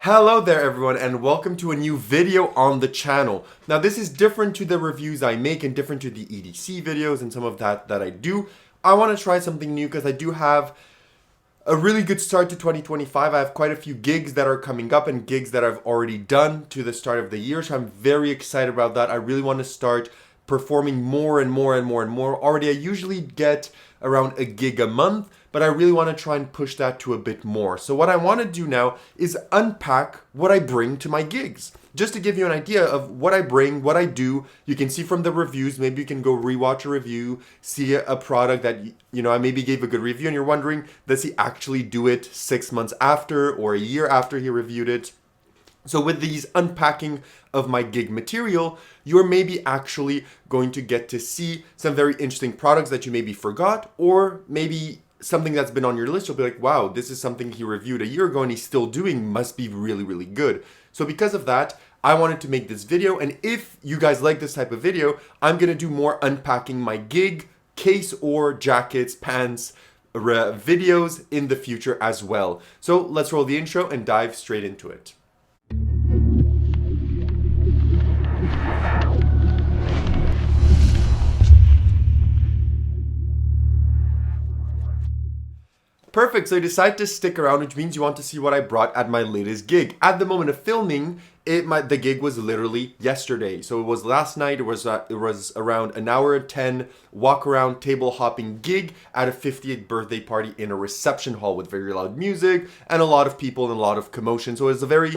Hello there everyone and welcome to a new video on the channel. Now this is different to the reviews I make and different to the EDC videos and some of that I do. I want to try something new because I do have a really good start to 2025. I have quite a few gigs that are coming up and gigs that I've already done to the start of the year. So I'm very excited about that. I really want to start performing more and more and more and more. Already I usually get around a gig a month, but I really want to try and push that to a bit more. So what I want to do now is unpack what I bring to my gigs. Just to give you an idea of what I bring, what I do. You can see from the reviews, maybe you can go rewatch a review, see a product that, I maybe gave a good review and you're wondering, does he actually do it 6 months after or a year after he reviewed it? So with these unpacking of my gig material, you're maybe actually going to get to see some very interesting products that you maybe forgot, or maybe something that's been on your list. You'll be like, wow, this is something he reviewed a year ago and he's still doing, must be really, really good. So because of that, I wanted to make this video. And if you guys like this type of video, I'm going to do more unpacking my gig, case or jackets, pants, videos in the future as well. So let's roll the intro and dive straight into it. Perfect, so you decide to stick around, which means you want to see what I brought at my latest gig. At the moment of filming, the gig was literally yesterday. So it was last night, it was around an hour and 10 walk around table hopping gig at a 58th birthday party in a reception hall with very loud music and a lot of people and a lot of commotion. So it was a very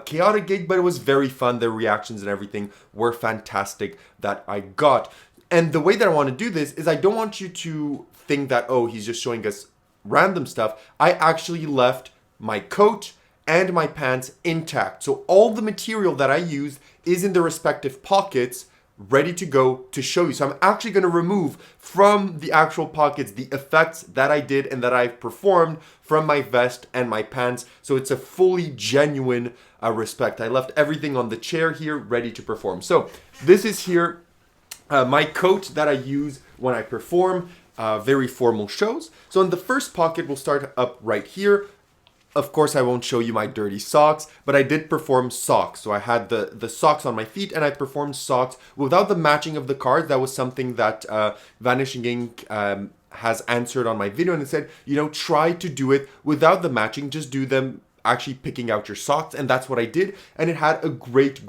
chaotic gig, but it was very fun. The reactions and everything were fantastic that I got. And the way that I want to do this is I don't want you to think that, oh, he's just showing us random stuff. I actually left my coat and my pants intact. So all the material that I used is in the respective pockets ready to go to show you. So I'm actually going to remove from the actual pockets the effects that I did and that I've performed from my vest and my pants. So it's a fully genuine respect. I left everything on the chair here ready to perform. So this is here my coat that I use when I perform. Very formal shows. So in the first pocket, we'll start up right here. Of course, I won't show you my dirty socks, but I did perform socks. So I had the socks on my feet and I performed socks without the matching of the cards. That was something that Vanishing Ink has answered on my video and it said, try to do it without the matching, just do them actually picking out your socks, and that's what I did, and it had a great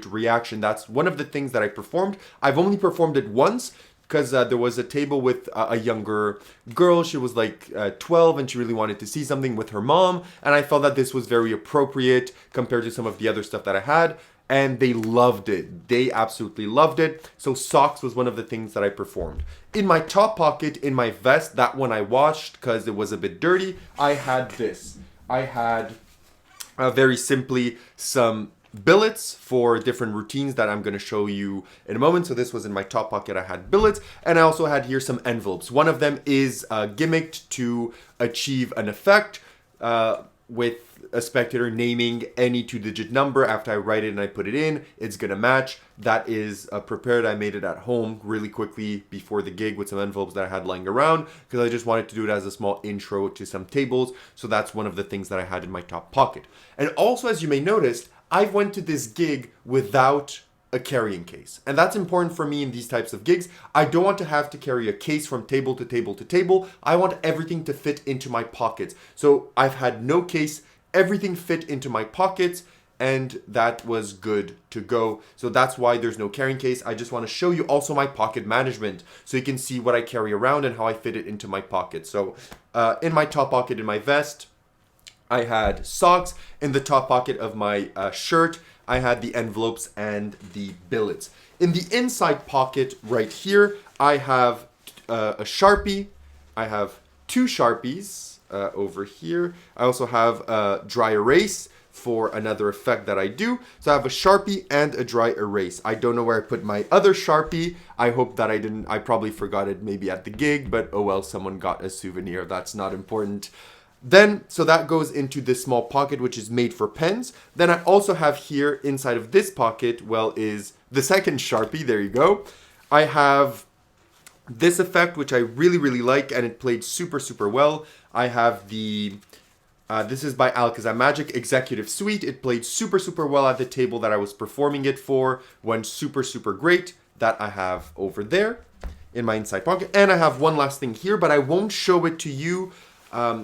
reaction. That's one of the things that I performed. I've only performed it once, because there was a table with a younger girl. She was like 12 and she really wanted to see something with her mom. And I felt that this was very appropriate compared to some of the other stuff that I had. And they loved it. They absolutely loved it. So socks was one of the things that I performed. In my top pocket, in my vest, that one I washed because it was a bit dirty, I had this. I had very simply some billets for different routines that I'm going to show you in a moment. So this was in my top pocket. I had billets, and I also had here some envelopes. One of them is gimmicked to achieve an effect with a spectator naming any 2-digit number. After I write it and I put it in, it's going to match. That is prepared. I made it at home really quickly before the gig with some envelopes that I had lying around because I just wanted to do it as a small intro to some tables. So that's one of the things that I had in my top pocket. And also, as you may notice, I went to this gig without a carrying case. And that's important for me in these types of gigs. I don't want to have to carry a case from table to table to table. I want everything to fit into my pockets. So I've had no case, everything fit into my pockets, and that was good to go. So that's why there's no carrying case. I just want to show you also my pocket management so you can see what I carry around and how I fit it into my pocket. So in my top pocket in my vest, I had socks. In the top pocket of my shirt, I had the envelopes and the billets. In the inside pocket right here, I have a Sharpie. I have 2 Sharpies over here. I also have a dry erase for another effect that I do. So I have a Sharpie and a dry erase. I don't know where I put my other Sharpie. I hope that I probably forgot it maybe at the gig, but oh well, someone got a souvenir. That's not important. Then, so that goes into this small pocket, which is made for pens. Then I also have here inside of this pocket, is the second Sharpie. There you go. I have this effect, which I really like, and it played super well. I have the This is by ALAKAZAM Magic Executive Suite. It played super, super well at the table that I was performing it for. Went super, super great. That I have over there in my inside pocket. And I have one last thing here, but I won't show it to you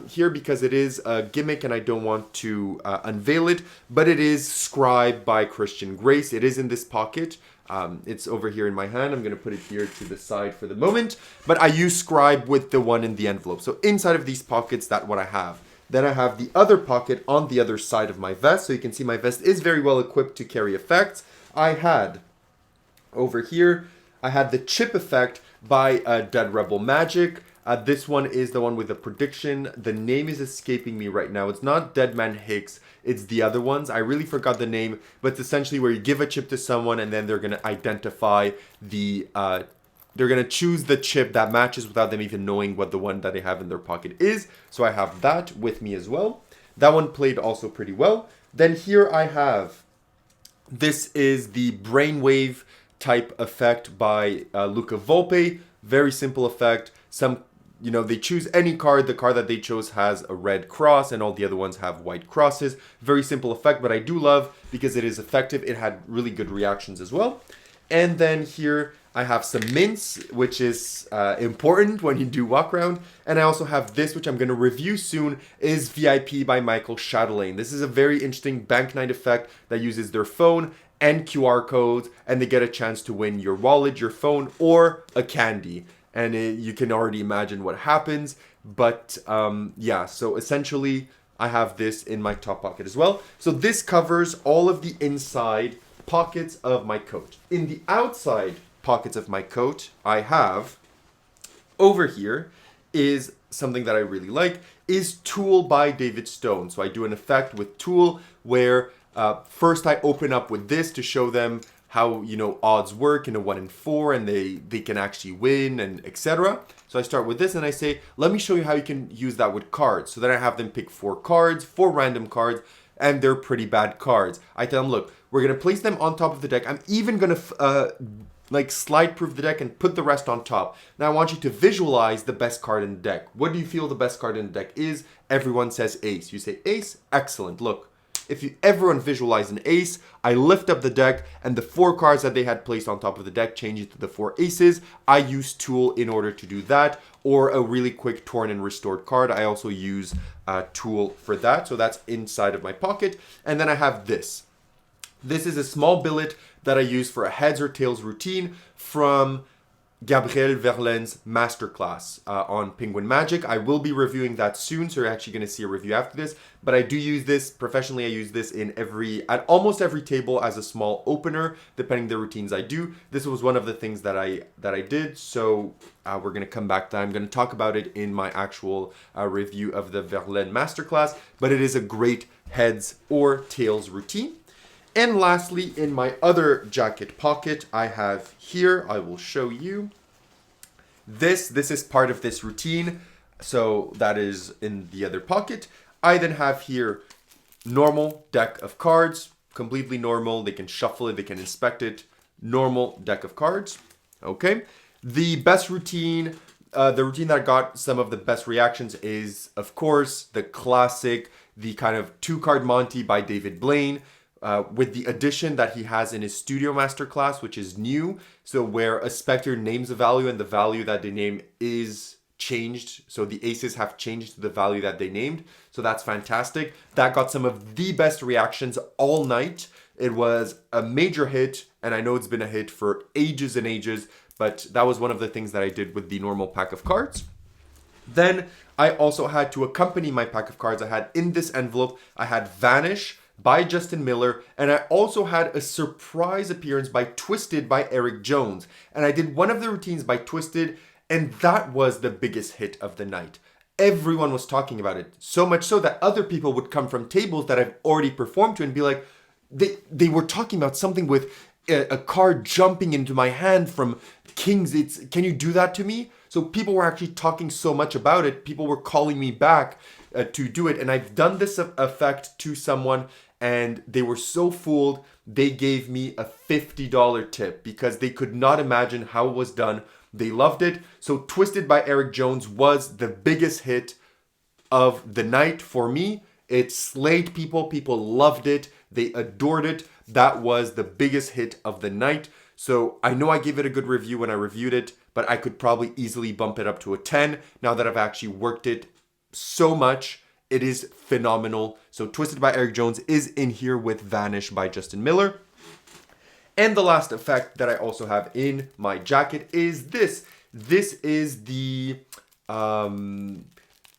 here because it is a gimmick and I don't want to unveil it. But it is Scribe by Christian Grace. It is in this pocket. It's over here in my hand. I'm going to put it here to the side for the moment. But I use Scribe with the one in the envelope. So inside of these pockets, that's what I have. Then I have the other pocket on the other side of my vest. So you can see my vest is very well equipped to carry effects. I had, over here, I had the chip effect by Dead Rebel Magic. This one is the one with the prediction. The name is escaping me right now. It's not Deadman Hicks. It's the other ones. I really forgot the name. But it's essentially where you give a chip to someone and then they're going to identify the... they're going to choose the chip that matches without them even knowing what the one that they have in their pocket is. So I have that with me as well. That one played also pretty well. Then here I have... This is the Brainwave type effect by Luca Volpe. Very simple effect. They choose any card. The card that they chose has a red cross and all the other ones have white crosses. Very simple effect, but I do love because it is effective. It had really good reactions as well. And then here I have some mints, which is important when you do walk around. And I also have this, which I'm going to review soon, is VIP by Michael Chatelain. This is a very interesting banknight effect that uses their phone and QR codes, and they get a chance to win your wallet, your phone, or a candy. And you can already imagine what happens. But yeah, so essentially I have this in my top pocket as well. So this covers all of the inside pockets of my coat. In the outside pockets of my coat, I have, over here, is something that I really like, is Tool by David Stone. So I do an effect with Tool where first I open up with this to show them how, odds work in a 1 in 4 and they can actually win and etc. So I start with this and I say, let me show you how you can use that with cards. So then I have them pick 4 cards, 4 random cards, and they're pretty bad cards. I tell them, look, we're going to place them on top of the deck. I'm even going to slide proof the deck and put the rest on top. Now I want you to visualize the best card in the deck. What do you feel the best card in the deck is? Everyone says ace. You say ace? Excellent. Look. If everyone visualize an ace, I lift up the deck and the 4 cards that they had placed on top of the deck change it to the 4 aces. I use Tool in order to do that, or a really quick torn and restored card. I also use Tool for that. So that's inside of my pocket. And then I have this. This is a small billet that I use for a heads or tails routine from Gabriel Verlaine's masterclass on Penguin Magic. I will be reviewing that soon, so you're actually going to see a review after this. But I do use this professionally. I use this at almost every table as a small opener, depending the routines I do. This was one of the things that I did. So we're going to come back to that. I'm going to talk about it in my actual review of the Verlaine masterclass. But it is a great heads or tails routine. And lastly, in my other jacket pocket, I have here, I will show you. This is part of this routine. So that is in the other pocket. I then have here normal deck of cards, completely normal. They can shuffle it, they can inspect it. Normal deck of cards. Okay. The best routine, the routine that got some of the best reactions is, of course, the classic, the kind of 2-card Monty by David Blaine. With the addition that he has in his studio masterclass, which is new. So where a specter names a value and the value that they name is changed. So the aces have changed to the value that they named. So that's fantastic. That got some of the best reactions all night. It was a major hit, and I know it's been a hit for ages and ages, but that was one of the things that I did with the normal pack of cards. Then I also had to accompany my pack of cards. I had in this envelope, I had Vanish by Justin Miller, and I also had a surprise appearance by Twisted by Eric Jones. And I did one of the routines by Twisted, and that was the biggest hit of the night. Everyone was talking about it, so much so that other people would come from tables that I've already performed to and be like, they were talking about something with a card jumping into my hand from Kings. Can you do that to me? So people were actually talking so much about it. People were calling me back to do it. And I've done this effect to someone and they were so fooled, they gave me a $50 tip because they could not imagine how it was done. They loved it. So Twisted by Eric Jones was the biggest hit of the night for me. It slayed people. People loved it. They adored it. That was the biggest hit of the night. So I know I gave it a good review when I reviewed it, but I could probably easily bump it up to a 10 now that I've actually worked it so much. It is phenomenal. So Twisted by Eric Jones is in here with Vanish by Justin Miller. And the last effect that I also have in my jacket is this. This is the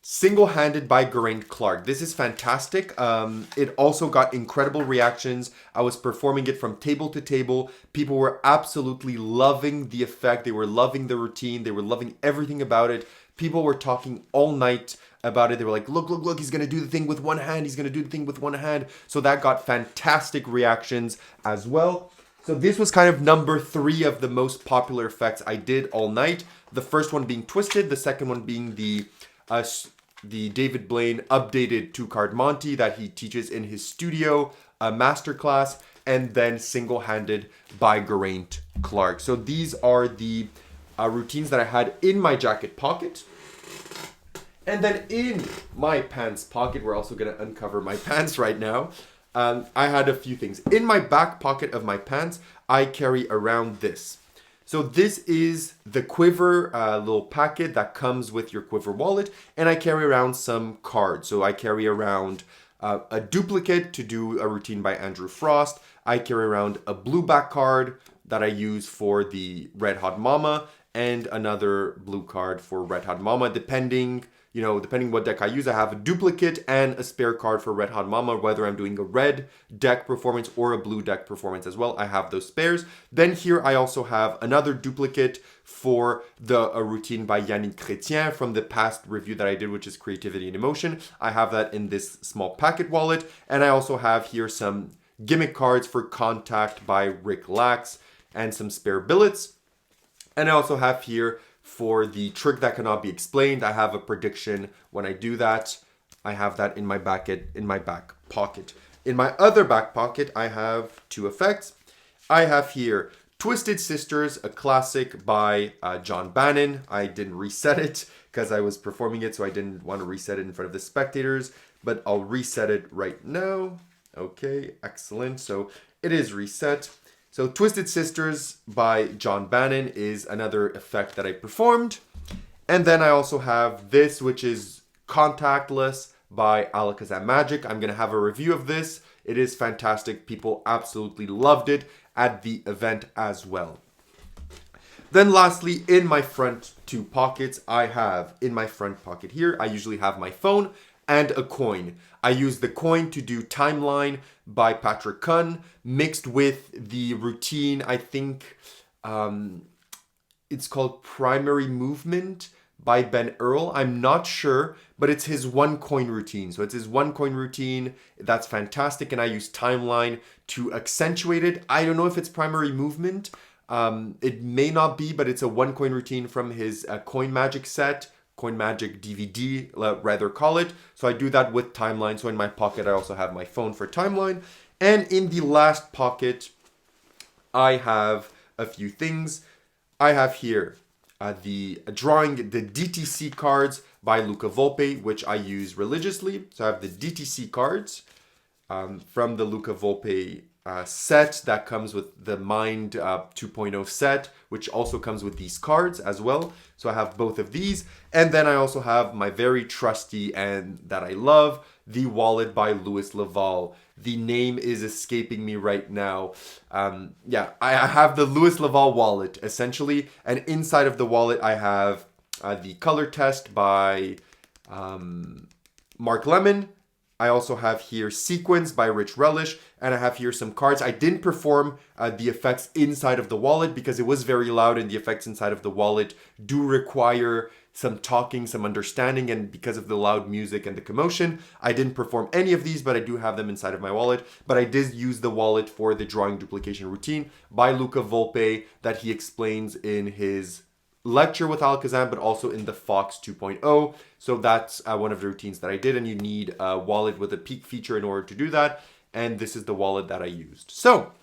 Single-Handed by Geraint Clark. This is fantastic. It also got incredible reactions. I was performing it from table to table. People were absolutely loving the effect. They were loving the routine. They were loving everything about it. People were talking all night about it. They were like, look, look, look, he's going to do the thing with one hand. He's going to do the thing with one hand. So that got fantastic reactions as well. So this was kind of number 3 of the most popular effects I did all night. The first one being Twisted. The second one being the David Blaine updated 2-card Monty that he teaches in his studio masterclass. And then Single-Handed by Geraint Clark. So these are the routines that I had in my jacket pocket. And then in my pants pocket, we're also going to uncover my pants right now. I had a few things. In my back pocket of my pants, I carry around this. So this is the Quiver little packet that comes with your Quiver wallet. And I carry around some cards. So I carry around a duplicate to do a routine by Andrew Frost. I carry around a blue back card that I use for the Red Hot Mama. And another blue card for Red Hot Mama, depending what deck I use. I have a duplicate and a spare card for Red Hot Mama, whether I'm doing a red deck performance or a blue deck performance as well. I have those spares. Then here I also have another duplicate for a routine by Yannick Chrétien from the past review that I did, which is Creativity and Emotion. I have that in this small packet wallet. And I also have here some gimmick cards for Contact by Rick Lax and some spare billets. And I also have here for the Trick That Cannot Be Explained. I have a prediction when I do that. I have that in my back pocket. In my other back pocket, I have 2 effects. I have here Twisted Sisters, a classic by John Bannon. I didn't reset it because I was performing it, so I didn't want to reset it in front of the spectators, but I'll reset it right now. Okay, excellent. So it is reset. So Twisted Sisters by John Bannon is another effect that I performed. And then I also have this, which is Contactless by ALAKAZAM Magic. I'm going to have a review of this. It is fantastic. People absolutely loved it at the event as well. Then lastly, in my front 2 pockets, I have in my front pocket here, I usually have my phone and a coin. I use the coin to do Timeline by Patrick Kunn mixed with the routine, I think it's called Primary Movement by Ben Earl. I'm not sure, but it's his 1 coin routine. So it's his 1 coin routine. That's fantastic. And I use Timeline to accentuate it. I don't know if it's Primary Movement. It may not be, but it's a 1 coin routine from his Coin Magic set. Coin Magic DVD, rather call it. So I do that with Timeline. So in my pocket, I also have my phone for Timeline. And in the last pocket, I have a few things. I have here the DTC cards by Luca Volpe, which I use religiously. So I have the DTC cards from the Luca Volpe set that comes with the Mind 2.0 set, which also comes with these cards as well. So I have both of these. And then I also have my very trusty and that I love, the wallet by Louis Laval. The name is escaping me right now. I have the Louis Laval wallet, essentially. And inside of the wallet, I have the Color Test by Mark Lemon. I also have here Sequence by Rich Relish, and I have here some cards. I didn't perform the effects inside of the wallet because it was very loud, and the effects inside of the wallet do require some talking, some understanding, and because of the loud music and the commotion, I didn't perform any of these, but I do have them inside of my wallet. But I did use the wallet for the drawing duplication routine by Luca Volpe that he explains in his lecture with ALAKAZAM, but also in the Fox 2.0. So that's one of the routines that I did, and you need a wallet with a peak feature in order to do that. And this is the wallet that I used. So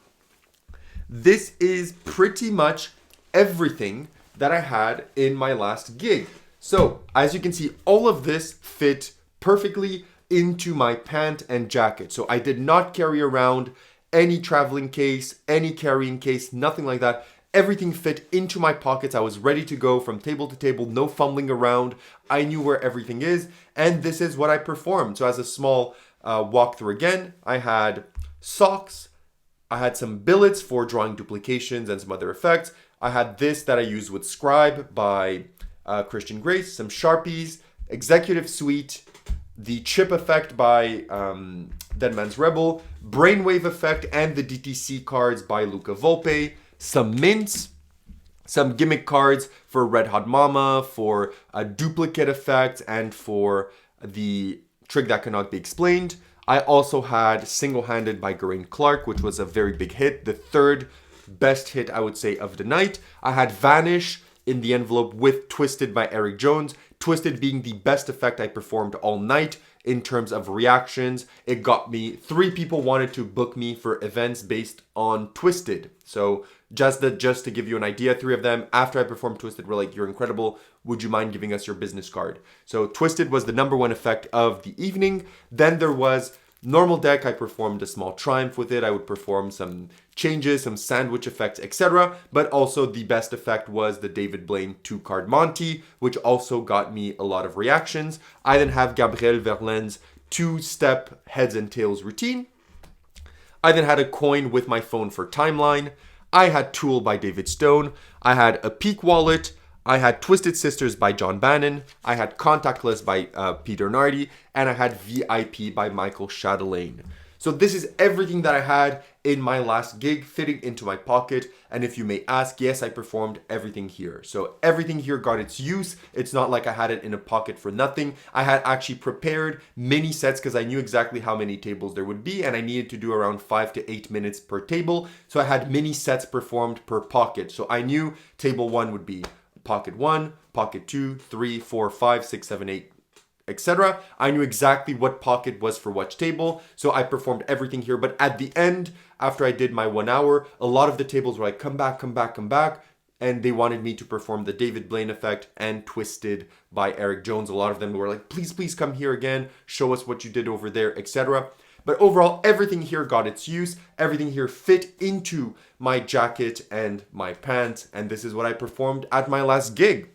this is pretty much everything that I had in my last gig. So as you can see, all of this fit perfectly. into my pant and jacket. So I did not carry around any traveling case, any carrying case, nothing like that. Everything fit into my pockets. I was ready to go from table to table, no fumbling around. I knew where everything is, and this is what I performed. So as a small walkthrough again, I had socks, I had some billets for drawing duplications and some other effects. I had this that I used with Scribe by Christian Grace, some Sharpies, Executive Suite, the chip effect by Dead Man's Rebel, Brainwave effect, and the DTC cards by Luca Volpe, some mints, some gimmick cards for Red Hot Mama, for a duplicate effect, and for the trick that cannot be explained. I also had Single-Handed by Geraint Clark, which was a very big hit, the third best hit, I would say, of the night. I had Vanish in the envelope with Twisted by Eric Jones. Twisted being the best effect I performed all night in terms of reactions. It got me, 3 people wanted to book me for events based on Twisted. So just to give you an idea, 3 of them, after I performed Twisted, were like, you're incredible. Would you mind giving us your business card? So Twisted was the #1 effect of the evening. Then there was normal deck. I performed a small triumph with it. I would perform some changes, some sandwich effects, etc. But also the best effect was the David Blaine 2-card Monty, which also got me a lot of reactions. I then have Gabriel Verlaine's 2-step heads and tails routine. I then had a coin with my phone for timeline. I had Tool by David Stone. I had a Peak Wallet. I had Twisted Sisters by John Bannon. I had Contactless by Peter Nardi. And I had VIP by Michael Chatelain. So this is everything that I had in my last gig fitting into my pocket. And if you may ask, yes, I performed everything here. So everything here got its use. It's not like I had it in a pocket for nothing. I had actually prepared mini sets because I knew exactly how many tables there would be. And I needed to do around 5 to 8 minutes per table. So I had mini sets performed per pocket. So I knew table 1 would be pocket 1, pocket 2, 3, 4, 5, 6, 7, 8, etc. I knew exactly what pocket was for which table, so I performed everything here. But at the end, after I did my 1 hour, a lot of the tables were like, come back, come back, come back. And they wanted me to perform the David Blaine effect and Twisted by Eric Jones. A lot of them were like, please, please come here again. Show us what you did over there, etc. But overall, everything here got its use. Everything here fit into my jacket and my pants. And this is what I performed at my last gig.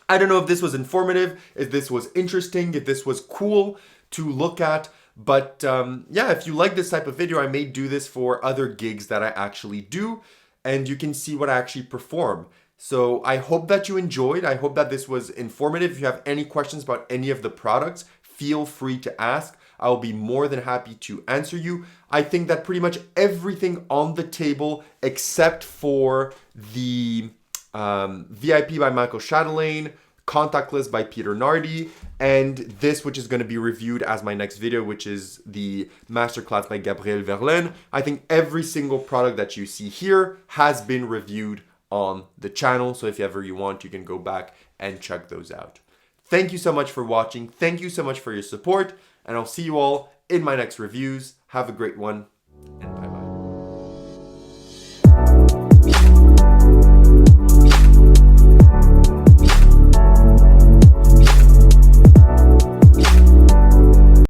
I don't know if this was informative, if this was interesting, if this was cool to look at. But yeah, if you like this type of video, I may do this for other gigs that I actually do. And you can see what I actually perform. So I hope that you enjoyed. I hope that this was informative. If you have any questions about any of the products, feel free to ask. I will be more than happy to answer you. I think that pretty much everything on the table, except for the VIP by Michael Chatelain, Contactless by Peter Nardi, and this, which is going to be reviewed as my next video, which is the Masterclass by Gabriel Verlaine. I think every single product that you see here has been reviewed on the channel. So if ever you want, you can go back and check those out. Thank you so much for watching. Thank you so much for your support. And I'll see you all in my next reviews. Have a great one.